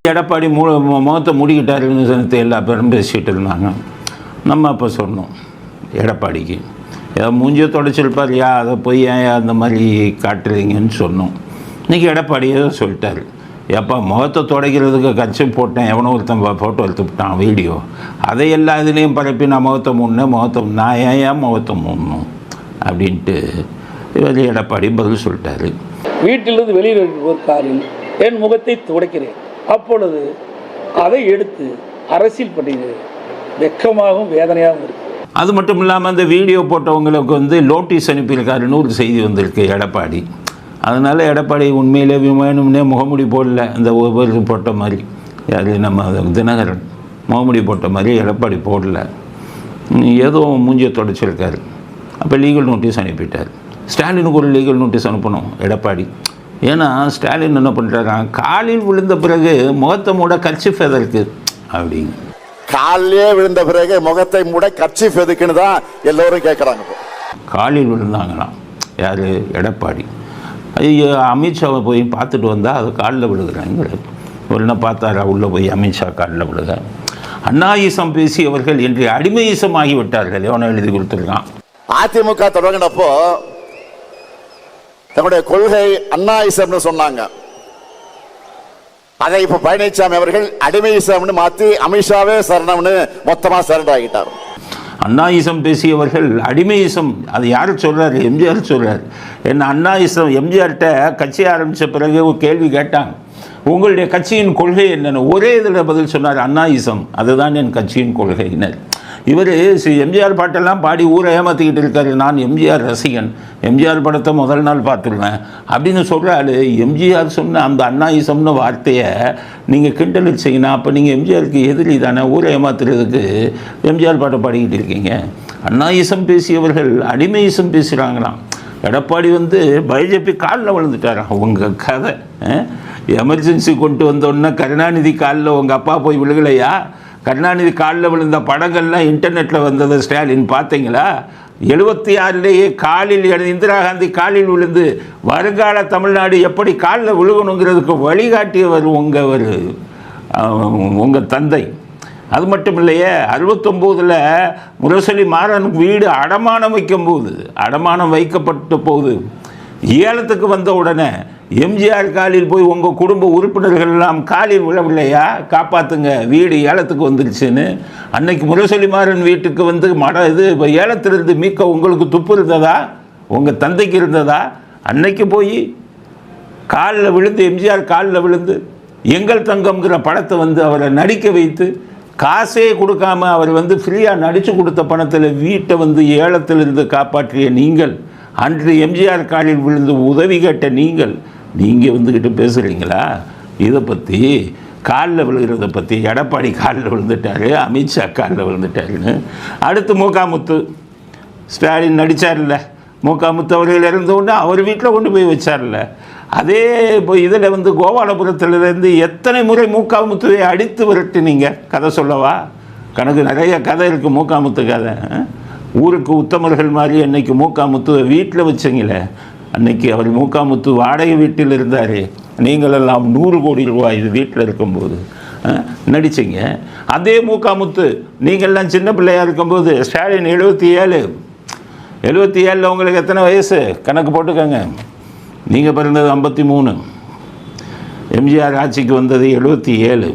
எடப்பாடி முகத்தை மூடிக்கிட்டாருன்னு எல்லா பேரும் பேசிக்கிட்டு இருந்தாங்க. நம்ம அப்போ சொன்னோம் எடப்பாடிக்கு ஏதோ மூஞ்சியை தொடச்சிருப்பார், அதை போய் ஏன் அந்த மாதிரி காட்டுறீங்கன்னு சொன்னோம். இன்றைக்கி எடப்பாடியே சொல்லிட்டார், எப்போ முகத்தை துடைக்கிறதுக்கு கட்சி போட்டேன், எவனோ ஒருத்தன் ஃபோட்டோ எடுத்துவிட்டான் வீடியோ, அதை எல்லா இதுலேயும் பரப்பி நான் முகத்தை நான் ஏன் முகத்தை மூடணும் அப்படின்ட்டு இவர் எடப்பாடி பதில் சொல்லிட்டாரு. வீட்டிலிருந்து வெளியில் ஒரு காரில் என் முகத்தை துடைக்கிறேன், அப்பொழுது அதை எடுத்து அரசியல் பண்ணுகிறது வெக்கமாகவும் வேதனையாகவும் இருக்குது. அது மட்டும் இல்லாமல் அந்த வீடியோ போட்டவங்களுக்கு நோட்டீஸ் அனுப்பியிருக்காருன்னு ஒரு செய்தி வந்திருக்கு எடப்பாடி. அதனால் எடப்பாடி உண்மையிலே வேணும்னே முகமுடி போடல, அந்த ஒவ்வொரு போட்ட மாதிரி யார் நம்ம தினகரன் முகமுடி போட்ட மாதிரி எடப்பாடி போடல, ஏதோ மூஞ்சியை தொடச்சிருக்காரு. அப்போ லீகல் நோட்டீஸ் அனுப்பிட்டார். ஸ்டாலினுக்கு ஒரு லீகல் நோட்டீஸ் அனுப்பணும் எடப்பாடி. ஏன்னா ஸ்டாலின் என்ன பண்ணுறாராம், காலில் விழுந்த பிறகு முகத்தை மூட கர்ச்சீஃப் எதற்கு அப்படிங்க. காலிலே விழுந்த பிறகு முகத்தை மூட கர்ச்சீஃப் எதுக்குன்னு தான் எல்லோரும் கேட்குறாங்க. காலில் விழுந்தாங்களாம் யார், எடப்பாடி. ஐயோ, அமித்ஷாவை போய் பார்த்துட்டு வந்தால் அது காலில் விழுகிறாங்க. ஒன்று பார்த்தாரா உள்ளே போய் அமித்ஷா காலில் விழுக. அண்ணாயிசம் பேசியவர்கள் என்று அடிமையிசம் ஆகிவிட்டார்கள், எவனை எழுதி கொடுத்துருக்கான். அதிமுக தொடங்கினப்போ தன்னுடைய கொள்கை அண்ணாயிசம்னு சொன்னாங்க. அதை இப்ப பழனிசாமி அவர்கள் அடிமையிசம்னு மாற்றி அமித்ஷாவே சரணம்னு மொத்தமா சரண்டர் ஆகிட்டார். அண்ணாயிசம் பேசியவர்கள் அடிமையிசம், அது யார் சொல்கிறார், எம்ஜிஆர் சொல்கிறார். என்ன அண்ணாயிசம் எம்ஜிஆர்கிட்ட கட்சி ஆரம்பித்த பிறகு ஒரு கேள்வி கேட்டாங்க, உங்களுடைய கட்சியின் கொள்கை என்னென்னு. ஒரே இதில் பதில் சொன்னார், அண்ணாயிசம் அதுதான் என் கட்சியின் கொள்கையினர். இவர் எம்ஜிஆர் பாட்டெல்லாம் பாடி ஊரை ஏமாற்றிக்கிட்டு இருக்காரு, நான் எம்ஜிஆர் ரசிகன், எம்ஜிஆர் படத்தை முதல் நாள் பார்த்துருவேன் அப்படின்னு சொல்கிறாரு. எம்ஜிஆர் சொன்ன அந்த அண்ணாயிசம்னு வார்த்தையை நீங்கள் கிண்டல் செய்யணும். அப்போ நீங்கள் எம்ஜிஆருக்கு எதிரி தானே, ஊரை ஏமாத்துறதுக்கு எம்ஜிஆர் பாட்டை பாடிக்கிட்டு இருக்கீங்க. அண்ணாயிசம் பேசியவர்கள் அடிமையிசம் பேசுகிறாங்களாம். எடப்பாடி பிஜேபி காலில் விழுந்துட்டாராம். உங்கள் கதை எமர்ஜென்சி கொண்டு வந்தோன்னா கருணாநிதி காலில் உங்கள் அப்பா போய் விழுகலையா? கருணாநிதி காலில் விழுந்த படங்கள்லாம் இன்டர்நெட்டில் வந்ததை ஸ்டாலின் பார்த்தீங்களா? 76லேயே காலில் இந்திரா காந்தி காலில் விழுந்து வருங்கால தமிழ்நாடு எப்படி காலில் விழுகணுங்கிறதுக்கு வழிகாட்டியவர் உங்கள் தந்தை. அது மட்டும் இல்லையே, 69ல் முரசொலி மாறனுக்கு வீடு அடமானம் வைக்கப்பட்ட போது ஏலத்துக்கு வந்த உடனே எம்ஜிஆர் காலில் போய் உங்கள் குடும்ப உறுப்பினர்கள் எல்லாம் காலில் விழவில்லையா, காப்பாற்றுங்க வீடு ஏலத்துக்கு வந்துருச்சுன்னு. அன்னைக்கு முரசொலி மாறன் வீட்டுக்கு ஏலத்திலிருந்து மீட்க உங்களுக்கு துப்பு இருந்ததா, உங்கள் தந்தைக்கு இருந்ததா? அன்னைக்கு போய் காலில் விழுந்து, எம்ஜிஆர் காலில் விழுந்து எங்கள் தங்கம்ங்கிற படத்தை அவரை நடிக்க வைத்து காசே கொடுக்காம அவர் ஃப்ரீயாக நடித்து கொடுத்த பணத்தில் வீட்டை ஏலத்திலிருந்து காப்பாற்றிய நீங்கள், அன்று எம்ஜிஆர் காலில் விழுந்து உதவி கேட்ட நீங்கள் வந்துக்கிட்டு பேசுகிறீங்களா? இதை பற்றி காலில் விழுகிறத பற்றி எடப்பாடி காலில் விழுந்துட்டார், அமித்ஷா காலில் விழுந்துட்டாருன்னு. அடுத்து முத்து ஸ்டாலின் நடித்தார்ல, முத்து அவர்கள் இறந்தோடனே அவர் வீட்டில் கொண்டு போய் வச்சார்ல. அதே இப்போ இதில் கோபாலபுரத்துலேருந்து எத்தனை முறை முத்துவை அடித்து விரட்டுனீங்க, கதை சொல்லவா? கணக்கு நிறைய கதை இருக்குது முத்து கதை. ஊருக்கு உத்தமர்கள் மாதிரி அன்னைக்கு முத்துவை வீட்டில் வச்சிங்களே, அன்னைக்கு அவர் முத்து வாடகை வீட்டில் இருந்தார். நீங்களெல்லாம் 100 கோடி ரூபாய் இது வீட்டில் இருக்கும்போது நடிச்சிங்க. அதே முத்து நீங்கள்லாம் சின்ன பிள்ளையாக இருக்கும்போது ஸ்டாலின் 77 உங்களுக்கு எத்தனை வயசு கணக்கு போட்டுக்கோங்க. நீங்கள் பிறந்தது 53, எம்ஜிஆர் ஆட்சிக்கு வந்தது 77.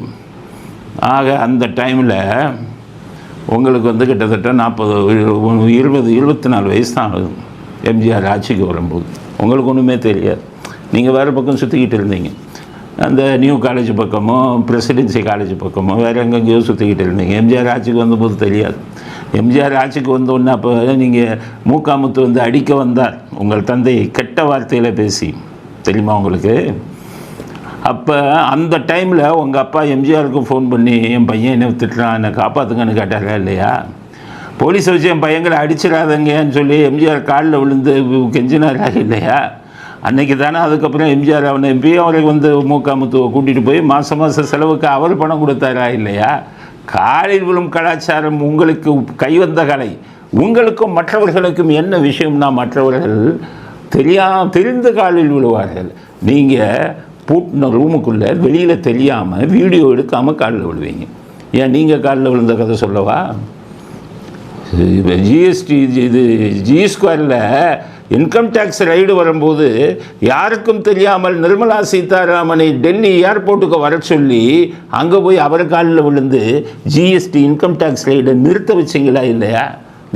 ஆக அந்த டைமில் உங்களுக்கு கிட்டத்தட்ட 24 வயசு தான் ஆகுது. எம்ஜிஆர் ஆட்சிக்கு வரும்போது உங்களுக்கு ஒன்றுமே தெரியாது. நீங்கள் வேறு பக்கம் சுற்றிக்கிட்டு இருந்தீங்க, அந்த நியூ காலேஜ் பக்கமோ பிரசிடென்சி காலேஜ் பக்கமோ வேறு எங்கெங்கேயோ சுற்றிக்கிட்டு இருந்தீங்க. எம்ஜிஆர் ஆட்சிக்கு வந்தபோது தெரியாது. எம்ஜிஆர் ஆட்சிக்கு வந்தோடனே அப்போ நீங்கள் முத்து அடிக்க வந்தார் உங்கள் தந்தையை கெட்ட வார்த்தையில் பேசி, தெரியுமா உங்களுக்கு? அப்போ அந்த டைமில் உங்கள் அப்பா எம்ஜிஆருக்கு ஃபோன் பண்ணி என் பையன் என்ன திட்டுறான், என்னை காப்பாற்றுங்கன்னு கேட்டாரா இல்லையா? போலீஸை வச்சு என் பையங்களை அடிச்சிடாதங்கன்னு சொல்லி எம்ஜிஆர் காலில் விழுந்து கெஞ்சினாரா இல்லையா? அன்றைக்கி தானே. அதுக்கப்புறம் எம்ஜிஆர் அவனை எம்பியும் அவருக்கு முத்துவை கூட்டிகிட்டு போய் மாதம் செலவுக்கு அவர் பணம் கொடுத்தாரா இல்லையா? காலில் விழும் கலாச்சாரம் உங்களுக்கு கைவந்த கலை. உங்களுக்கும் மற்றவர்களுக்கும் என்ன விஷயம்னா, மற்றவர்கள் தெரிந்து காலில் விழுவார்கள். நீங்கள் பூட்டின ரூமுக்குள்ளே வெளியில் தெரியாமல் வீடியோ எடுக்காமல் காலில் விழுவீங்க. ஏன் நீங்கள் காலில் விழுந்த கதை சொல்லவா? ஜிஎஸ்டி இது G2 இன்கம் டேக்ஸ் ரைடு வரும்போது யாருக்கும் தெரியாமல் நிர்மலா சீதாராமனை டெல்லி ஏர்போர்ட்டுக்கு வர சொல்லி அங்கே போய் அவர் காலில் விழுந்து ஜிஎஸ்டி இன்கம் டேக்ஸ் ரைடை நிறுத்த வச்சிங்களா இல்லையா?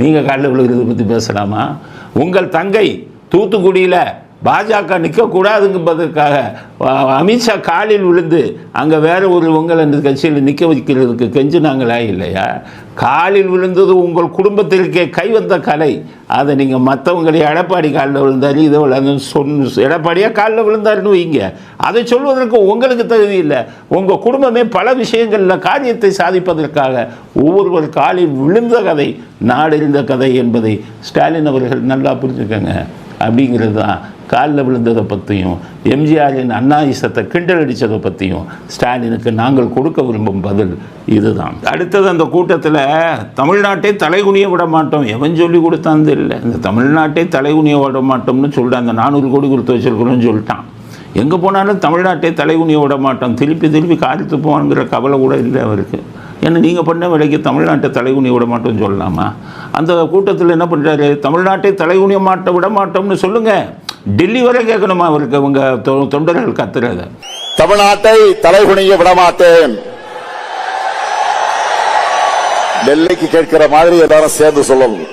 நீங்கள் காலில் விழுகிறத பற்றி பேசலாமா? உங்கள் தங்கை தூத்துக்குடியில் பாஜக நிற்கக்கூடாதுங்கிறதுக்காக அமித்ஷா காலில் விழுந்து அங்கே வேற ஒரு உங்கள் அந்த கட்சியில் நிற்க வைக்கிறதுக்கு கெஞ்சினாங்களா இல்லையா? காலில் விழுந்தது உங்கள் குடும்பத்திற்கே கை வந்த கலை. அதை நீங்கள் மற்றவங்களை எடப்பாடி காலில் விழுந்தார் இதை எடப்பாடியாக காலில் விழுந்தாருன்னு வைங்க, அதை சொல்வதற்கு உங்களுக்கு தகுதி இல்லை. உங்கள் குடும்பமே பல விஷயங்களில் காரியத்தை சாதிப்பதற்காக ஒவ்வொருவர் காலில் விழுந்த கதை நாடறிந்த கதை என்பதை ஸ்டாலின் அவர்கள் நல்லா புரிஞ்சுக்கங்க. அப்படிங்கிறது தான் காலில் விழுந்ததை பற்றியும் எம்ஜிஆரின் அண்ணாயிசத்தை கிண்டல் அடித்ததை பற்றியும் ஸ்டாலினுக்கு நாங்கள் கொடுக்க விரும்பும் பதில் இதுதான். அடுத்தது அந்த கூட்டத்தில் தமிழ்நாட்டை தலைகுனிய விட மாட்டோம் எவன் சொல்லி கொடுத்தாந்து இல்லை. இந்த தமிழ்நாட்டை தலைகுனிய விட மாட்டோம்னு சொல்லிட்டு அந்த 400 கோடி கொடுத்து வச்சிருக்கிறோன்னு சொல்லிட்டான். எங்கே போனாலும் தமிழ்நாட்டை தலைகுனிய விட மாட்டோம், திருப்பி காரித்து போவாங்கிற கவலை கூட இல்லை அவருக்கு. ஏன்னா நீங்கள் பண்ண வேலைக்கு தமிழ்நாட்டை தலைகுனிய விட மாட்டோம்னு சொல்லலாமா? அந்த கூட்டத்தில் என்ன பண்ணுறாரு? தமிழ்நாட்டை தலைகுனிய விட மாட்டோம்னு சொல்லுங்கள். டெல்லி வரை கேட்கணுமா அவருக்கு அவங்க தொண்டர்கள் கத்துறத? தமிழ்நாட்டை தலைகுனிய விடமாட்டேன். டெல்லிக்கு கேட்கிற மாதிரி எல்லாரும் சேர்ந்து சொல்லணும்.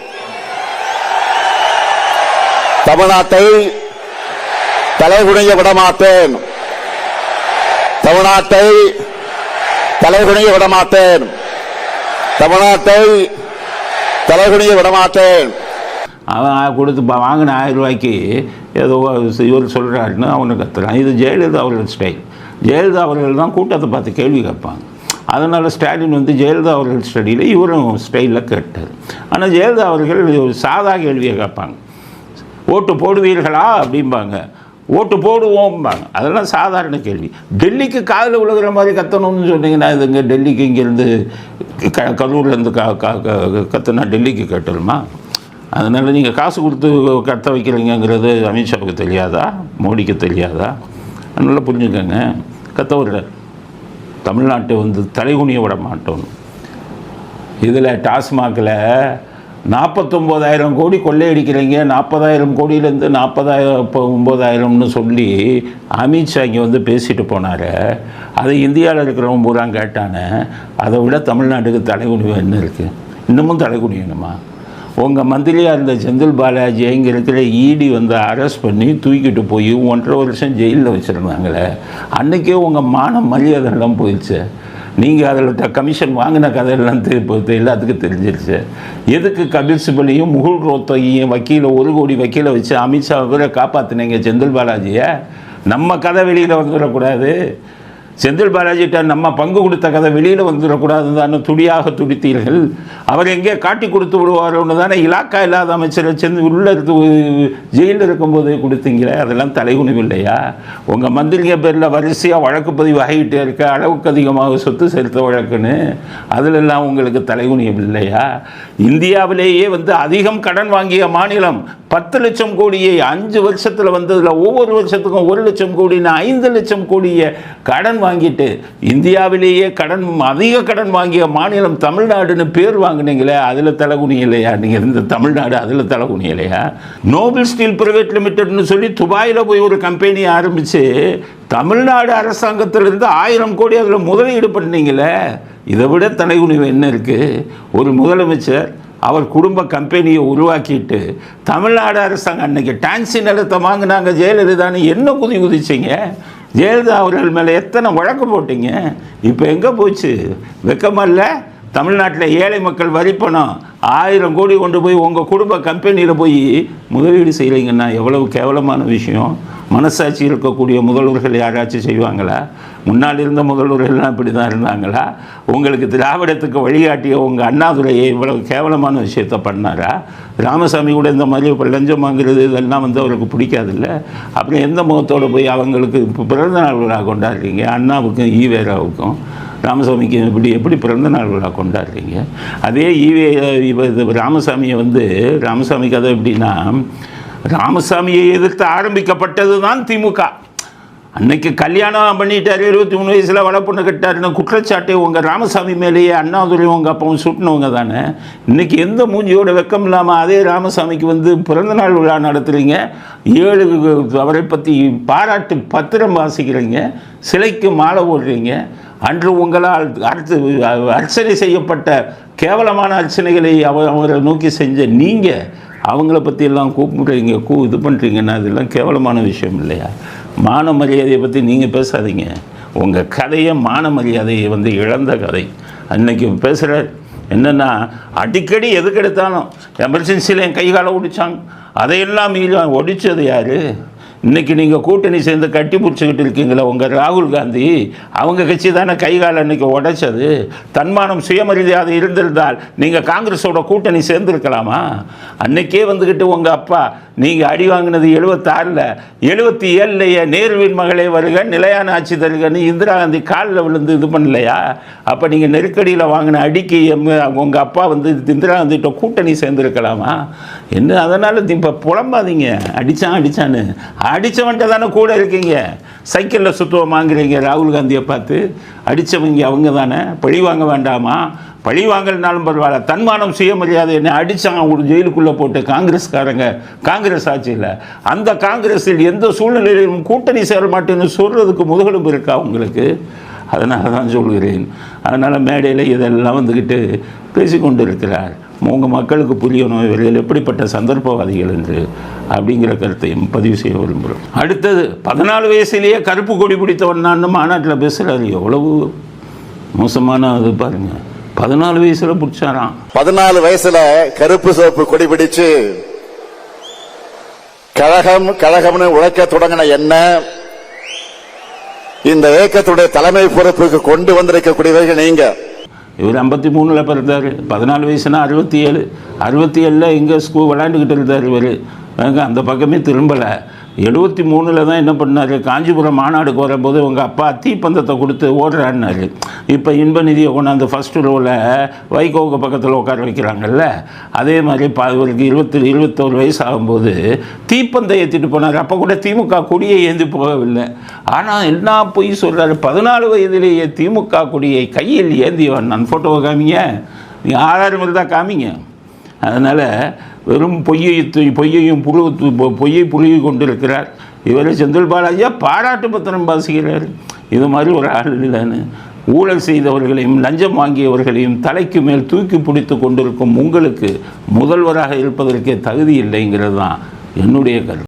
தமிழ்நாட்டை தலைகுனிய விடமாட்டேன். தமிழ்நாட்டை தலைகுனிய விடமாட்டேன். தமிழ்நாட்டை தலைகுனிய விடமாட்டேன். அவன் கொடுத்து வாங்கின 1000 ரூபாய்க்கு ஏதோ இவர் சொல்கிறாருன்னு அவனை கத்துறான். இது ஜெயலலிதா அவர்கள் ஸ்டைல். ஜெயலலிதா அவர்கள் தான் கூட்டத்தை பார்த்து கேள்வி கேட்பாங்க. அதனால் ஸ்டாலின் வந்து ஜெயலலிதா அவர்கள் ஸ்டைலில் இவரும் ஸ்டைலில் கேட்டார். ஆனால் ஜெயலலிதா அவர்கள் ஒரு சாதா கேள்வியை கேட்பாங்க. ஓட்டு போடுவீர்களா அப்படிம்பாங்க. ஓட்டு போடுவோம்பாங்க. அதெல்லாம் சாதாரண கேள்வி. டெல்லிக்கு காதில் விழுகிற மாதிரி கத்தணும்னு சொன்னீங்கன்னா இதுங்க டெல்லிக்கு இங்கேருந்து கரூர்லேருந்து கத்துனா டெல்லிக்கு கட்டணுமா? அதனால் நீங்கள் காசு கொடுத்து கத்த வைக்கிறீங்கிறது அமித்ஷாவுக்கு தெரியாதா? மோடிக்கு தெரியாதா? அதனால் புரிஞ்சுக்கோங்க. கத்த விடுறார். தமிழ்நாட்டை வந்து தலைகுனிய விட மாட்டோம். இதில் டாஸ்மாகில் 49,000 கோடி கொள்ளையடிக்கிறீங்க, 40,000 கோடியிலேருந்து 49,000ன்னு சொல்லி அமித்ஷா இங்கே வந்து பேசிட்டு போனார். அதை இந்தியாவில் இருக்கிறவங்க பூரா கேட்டானே. அதை விட தமிழ்நாட்டுக்கு தலைகுனிவு என்ன இருக்குது? இன்னமும் தலைகுனியணுமா? உங்கள் மந்திரியாக இருந்த செந்தில் பாலாஜி இங்கே இருக்கிற இடி வந்து அரெஸ்ட் பண்ணி தூக்கிட்டு போய் 1.5 வருஷம் ஜெயிலில் வச்சுருந்தாங்களே. அன்றைக்கே உங்கள் மான மரியாதைலாம் போயிடுச்சு. நீங்கள் அதில் கமிஷன் வாங்கின கதையெல்லாம் எல்லாத்துக்கும் தெரிஞ்சிருச்சு. எதுக்கு கபில் சிபலையும் முகுல் ரோத்தையும் வக்கீலை 1 கோடி வக்கீலை வச்சு அமித்ஷாவை காப்பாற்றினீங்க செந்தில் பாலாஜியை? நம்ம கதை வெளியில் வந்துடக்கூடாது. செந்தில் பாலாஜிட்ட நம்ம பங்கு கொடுத்த கதை வெளியில் வந்துடக்கூடாதுன்னு தானே துடியாக துடித்தீர்கள். அவர் எங்கே காட்டி கொடுத்து விடுவாரோன்னு தானே இலாக்கா இல்லாத அமைச்சரை உள்ளே ஜெயிலில் இருக்கும்போதே கொடுத்தீங்களே. அதெல்லாம் தலைகுனிவு இல்லையா? உங்கள் மந்திரிங்க பேரில் வரிசையாக வழக்கு பதிவு ஆகிட்டே இருக்க, அளவுக்கு அதிகமாக சொத்து செலுத்த வழக்குன்னு, அதிலெல்லாம் உங்களுக்கு தலைகுனிவு இல்லையா? இந்தியாவிலேயே வந்து அதிகம் கடன் வாங்கிய மாநிலம் 10 லட்சம் கோடியை 5 வருஷத்தில் வந்ததில் ஒவ்வொரு வருஷத்துக்கும் 1 லட்சம் கோடின்னு 5 லட்சம் கோடியை கடன் வாங்கிட்டு இந்தியாவிலேயே அதிக கடன் வாங்கிய மாநிலம் தமிழ்நாடுன்னு பேர் வாங்கினீங்களே. அதில் தலைகுனி இல்லையா? நீங்கள் இந்த தமிழ்நாடு அதில் தலைகுனி இல்லையா? நோபல் ஸ்டீல் பிரைவேட் லிமிடெட்னு சொல்லி துபாயில் போய் ஒரு கம்பெனி ஆரம்பித்து தமிழ்நாடு அரசாங்கத்திலிருந்து 1000 கோடி அதில் முதலீடு பண்ணீங்களே. இதை விட தலைகுனிவு என்ன இருக்குது? ஒரு முதலமைச்சர் அவர் குடும்ப கம்பெனியை உருவாக்கிட்டு தமிழ்நாடு அரசாங்கம் அன்னைக்கு டான்சி நிலத்தை வாங்கினாங்க ஜெயலலிதான்னு என்ன குதிச்சிங்க? ஜெயலலிதா அவர்கள் மேலே எத்தனை வழக்கு போட்டீங்க? இப்போ எங்கே போச்சு? வெக்கமல்ல? தமிழ்நாட்டில் ஏழை மக்கள் வரி பணம் 1000 கோடி கொண்டு போய் உங்கள் குடும்ப கம்பெனியில் போய் முதலீடு செய்கிறீங்கன்னா எவ்வளவு கேவலமான விஷயம். மனசாட்சி இருக்கக்கூடிய முதல்வர்கள் யாராச்சும் செய்வாங்களா? முன்னால் இருந்த முதல்வர்கள்லாம் இப்படி தான் இருந்தாங்களா? உங்களுக்கு திராவிடத்துக்கு வழிகாட்டிய உங்கள் அண்ணாதுரையை இவ்வளவு கேவலமான விஷயத்த பண்ணாரா? ராமசாமி கூட இந்த மாதிரி லஞ்சம் வாங்குறது இதெல்லாம் வந்து அவருக்கு பிடிக்காதில்ல. அப்புறம் எந்த முகத்தோடு போய் அவங்களுக்கு இப்போ பிறந்தநாள் விழா கொண்டாடுறீங்க? அண்ணாவுக்கும் ஈவேராவுக்கும் ராமசாமிக்கு எப்படி பிறந்தநாள் விழா கொண்டாடுறீங்க? அதே ராமசாமியை வந்து ராமசாமி கதை எப்படின்னா, ராமசாமியை எதிர்த்து ஆரம்பிக்கப்பட்டது தான் திமுக. அன்னைக்கு கல்யாணம் பண்ணிட்டாரு, 23 வயசில் வளப்பொண்ணு கட்டாருன்னு குற்றச்சாட்டு உங்கள் ராமசாமி மேலேயே அண்ணாதுரை உங்கள் அப்பாவும் சுட்டினவங்க தானே. இன்றைக்கி எந்த மூஞ்சியோட வெக்கம் இல்லாமல் அதே ராமசாமிக்கு வந்து பிறந்தநாள் விழா நடத்துகிறீங்க, 7 அவரை பற்றி பாராட்டு பத்திரம் வாசிக்கிறீங்க, சிலைக்கு மாலை போடுறீங்க. அன்று உங்களால் அர்ச்சனை செய்யப்பட்ட கேவலமான அர்ச்சனைகளை அவரை நோக்கி செஞ்ச நீங்கள் அவங்கள பற்றியெல்லாம் கூப்பிடுறீங்க, இது பண்ணுறீங்கன்னா அதெல்லாம் கேவலமான விஷயம் இல்லையா? மான மரியாதையை பற்றி நீங்கள் பேசாதீங்க. உங்கள் கதையை மான மரியாதையை வந்து இழந்த கதை. அன்றைக்கி பேசுகிற என்னென்னா அடிக்கடி எதுக்கு எடுத்தாலும் எமர்ஜென்சியில் என் கை காலை ஒடிச்சாங்க, அதையெல்லாம் ஒடிச்சது யார்? இன்றைக்கி நீங்கள் கூட்டணி சேர்ந்து கட்டி பிடிச்சிக்கிட்டு இருக்கீங்களே உங்கள் ராகுல் காந்தி, அவங்க கட்சி தானே கை காலை அன்றைக்கி உடைச்சது. தன்மானம் சுயமரியாதை இருந்திருந்தால் நீங்கள் காங்கிரஸோட கூட்டணி சேர்ந்துருக்கலாமா? அன்றைக்கே வந்துக்கிட்டு உங்கள் அப்பா நீங்கள் அடி வாங்கினது 76ல், 77லேயே நேருவின் மகளே வருக நிலையான ஆட்சி தருகன்னு இந்திரா காந்தி காலில் விழுந்து இது பண்ணலையா? அப்போ நீங்கள் நெருக்கடியில் வாங்கின அடிக்கு உங்கள் அப்பா வந்து இந்திரா காந்திகிட்ட கூட்டணி சேர்ந்துருக்கலாமா? என்ன அதனால் இப்போ புலம்பாதீங்க. அடித்தான்னு அடித்தவன்ட்ட தானே கூட இருக்கீங்க. சைக்கிளில் சுற்றுவோம் வாங்குறீங்க ராகுல் காந்தியை பார்த்து. அடித்தவங்க அவங்க தானே. பழி வாங்க வேண்டாமா? பழி வாங்கலனாலும் பரவாயில்ல, தன்மானம் சுயமரியாதை என்ன அடித்தாங்க ஒரு ஜெயிலுக்குள்ளே போட்டு காங்கிரஸ்காரங்க. காங்கிரஸ் ஆட்சியில் அந்த காங்கிரஸில் எந்த சூழ்நிலையிலும் கூட்டணி சேர மாட்டேன்னு சொல்கிறதுக்கு முதுகெலும்பு இருக்கா உங்களுக்கு? அதனால தான் சொல்கிறேன். அதனால் மேடையில் இதெல்லாம் வந்துக்கிட்டு பேசிக்கொண்டு இருக்கிறார். உங்கள் மக்களுக்கு புரியணும் இவர்கள் எப்படிப்பட்ட சந்தர்ப்பவாதிகள் என்று அப்படிங்கிற கருத்தையும் பதிவு செய்ய விரும்புகிறோம். அடுத்தது 14 வயசுலேயே கருப்பு கொடி பிடித்தவன் நான் மாநாட்டில் பேசுகிறாரு. எவ்வளவு மோசமான அது பாருங்கள். 14 வயசுல பிடிச்சாராம். 14 வயசுல கருப்பு சிவப்பு கொடி பிடிச்சு கழகம்னு உழைக்க தொடங்கின என்ன இந்த இயக்கத்துடைய தலைமை பொறுப்புக்கு கொண்டு வந்திருக்கக்கூடியவர்கள் நீங்க. இவர் 53ல் பிறந்தார். 14 வயசுனா 67. 67ல் எங்கே ஸ்கூல் விளையாண்டுக்கிட்டு இருந்தார் இவர். அந்த பக்கமே திரும்பலை. 73ல் தான் என்ன பண்ணார், காஞ்சிபுரம் மாநாடுக்கு வரும்போது உங்கள் அப்பா தீப்பந்தத்தை கொடுத்து ஓடுறான்னாரு. இப்போ இன்ப நிதியை கொண்டாந்து ஃபஸ்ட்டு ரோவில் வைகோவுக்கு பக்கத்தில் உட்கார வைக்கிறாங்கல்ல, அதே மாதிரி இவருக்கு 21 வயசு ஆகும்போது தீப்பந்தை ஏற்றிட்டு போனார். அப்போ கூட திமுக கொடியை ஏந்தி போகவில்லை. ஆனால் என்ன போய் சொல்கிறாரு, 14 வயதிலேயே திமுக கொடியை கையில் ஏந்தியவன். நான் ஃபோட்டோவை காமிங்க, நீங்கள் ஆதாரம் இருந்தால் காமிங்க. அதனால் வெறும் பொய்யை புழுகி கொண்டிருக்கிறார். இவர் செந்தில் பாலாஜியா பாராட்டு பத்திரம் வாசிக்கிறார். இது மாதிரி ஒரு ஆள் இல்லைன்னு ஊழல் செய்தவர்களையும் லஞ்சம் வாங்கியவர்களையும் தலைக்கு மேல் தூக்கி பிடித்து கொண்டிருக்கும் உங்களுக்கு முதல்வராக இருப்பதற்கே தகுதி இல்லைங்கிறது தான் என்னுடைய கருத்து.